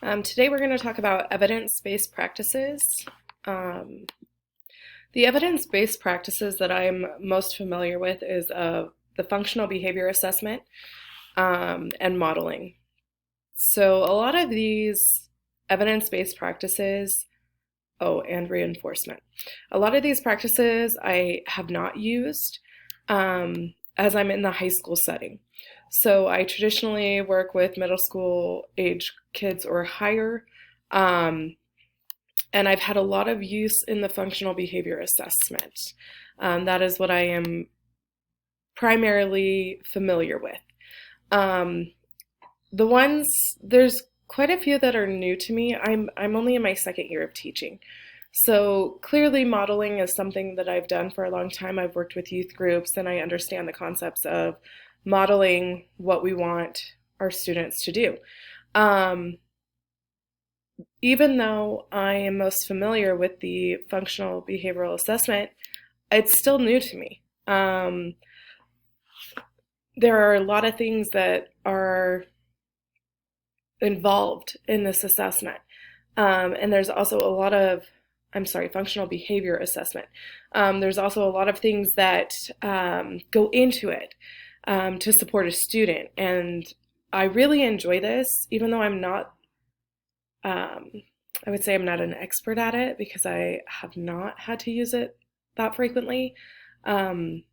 Today we're going to talk about evidence-based practices. Um, the evidence-based practices that I'm most familiar with is the functional behavior assessment and modeling. So a lot of these evidence-based practices, and reinforcement. A lot of these practices I have not used as I'm in the high school setting. So I traditionally work with middle school age kids or higher. Um, and I've had a lot of use in the functional behavior assessment. That is what I am primarily familiar with. Um, there's quite a few that are new to me. I'm only in my second year of teaching. So clearly modeling is something that I've done for a long time. I've worked with youth groups and I understand the concepts of modeling what we want our students to do. Um, Even though I am most familiar with the functional behavioral assessment, it's still new to me. There are a lot of things that are involved in this assessment. And there's also a lot of, functional behavior assessment. There's also a lot of things that go into it to support a student. And I really enjoy this, even though um, I would say I'm not an expert at it because I have not had to use it that frequently. Um,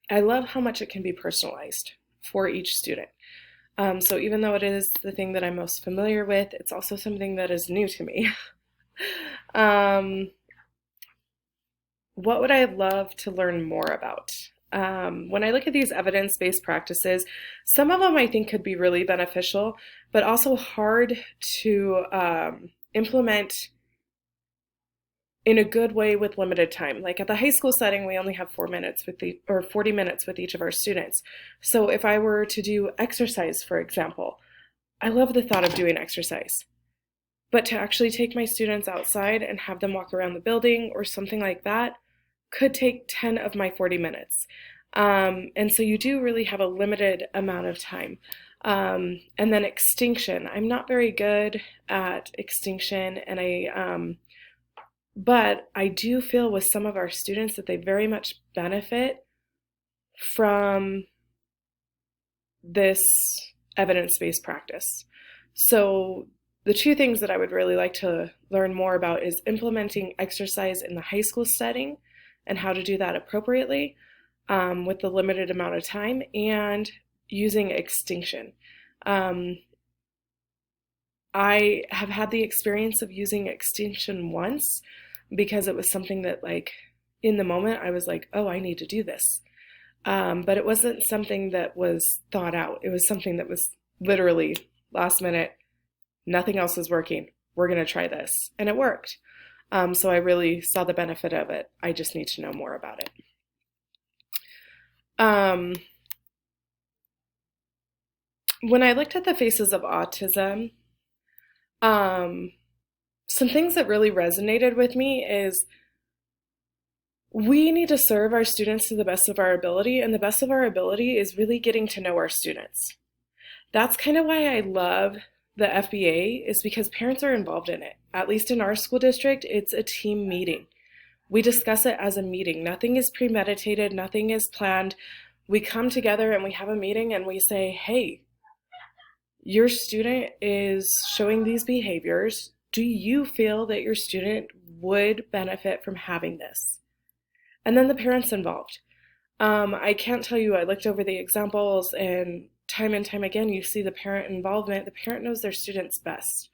I love how much it can be personalized for each student. So even though it is the thing that I'm most familiar with, it's also something that is new to me. um, what would I love to learn more about? When I look at these evidence-based practices, some of them I think could be really beneficial, but also hard to implement in a good way with limited time. Like at the high school setting, we only have 4 minutes or 40 minutes with each of our students. So if I were to do exercise, for example, I love the thought of doing exercise. But to actually take my students outside and have them walk around the building or something like that could take 10 of my 40 minutes. And so you do really have a limited amount of time. And then extinction. I'm not very good at extinction, but I do feel with some of our students that they very much benefit from this evidence-based practice. So the two things that I would really like to learn more about is implementing exercise in the high school setting and how to do that appropriately with the limited amount of time, and using extinction. Um, I have had the experience of using extinction once because it was something that, like, in the moment I was like, oh, I need to do this. But it wasn't something that was thought out. It was something that was literally last minute. Nothing else is working. We're going to try this. And it worked. So I really saw the benefit of it. I just need to know more about it. When I looked at the faces of autism, um, some things that really resonated with me is we need to serve our students to the best of our ability, and the best of our ability is really getting to know our students. That's kind of why I love the FBA, is because parents are involved in it. At least in our school district, it's a team meeting. We discuss it as a meeting. Nothing is premeditated, nothing is planned. We come together and we have a meeting and we say, hey, your student is showing these behaviors. Do you feel that your student would benefit from having this? And then the parents involved. I can't tell you, I looked over the examples and time again, you see the parent involvement. The parent knows their students best.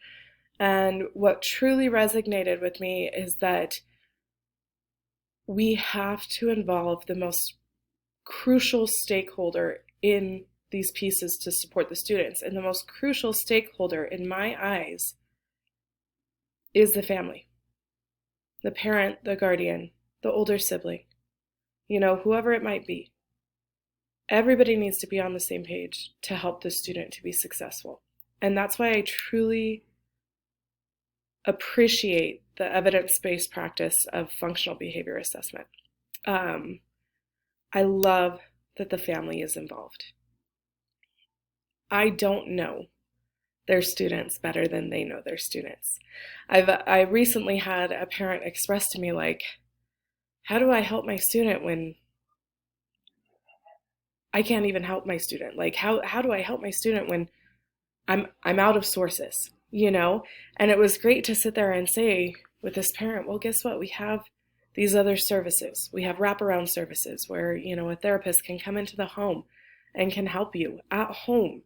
And what truly resonated with me is that we have to involve the most crucial stakeholder in these pieces to support the students. And the most crucial stakeholder, in my eyes, is the family, the parent, the guardian, the older sibling, whoever it might be. Everybody needs to be on the same page to help the student to be successful. And that's why I truly appreciate the evidence-based practice of functional behavior assessment. I love that the family is involved. I don't know their students better than they know their students. I recently had a parent express to me like, how do I help my student when I can't even help my student? Like how do I help my student when I'm out of sources, you know? And it was great to sit there and say with this parent, well, guess what? We have these other services. We have wraparound services where, you know, a therapist can come into the home and can help you at home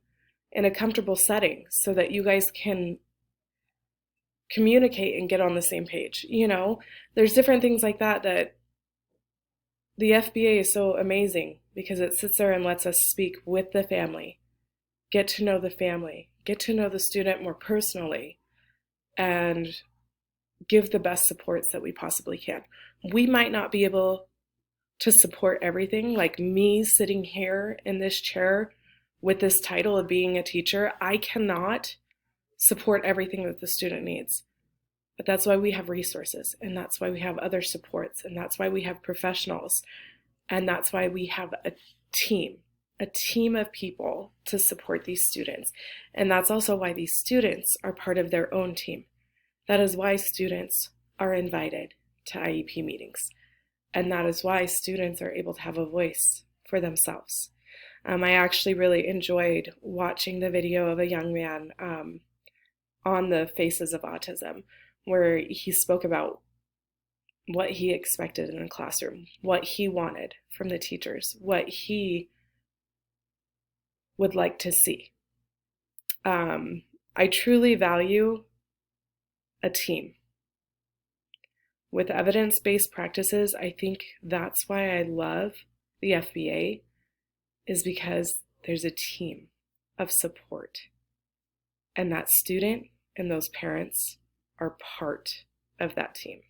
in a comfortable setting so that you guys can communicate and get on the same page. You know, there's different things like that that the FBA is so amazing because it sits there and lets us speak with the family, get to know the family, get to know the student more personally, and give the best supports that we possibly can. We might not be able to support everything, like me sitting here in this chair with this title of being a teacher. I cannot support everything that the student needs. But that's why we have resources, and that's why we have other supports, and that's why we have professionals, and that's why we have a team of people to support these students. And that's also why these students are part of their own team. That is why students are invited to IEP meetings. And that is why students are able to have a voice for themselves. I actually really enjoyed watching the video of a young man on the Faces of Autism, where he spoke about what he expected in a classroom, what he wanted from the teachers, what he would like to see. I truly value a team. With evidence-based practices, I think that's why I love the FBA, is because there's a team of support. And that student and those parents are part of that team.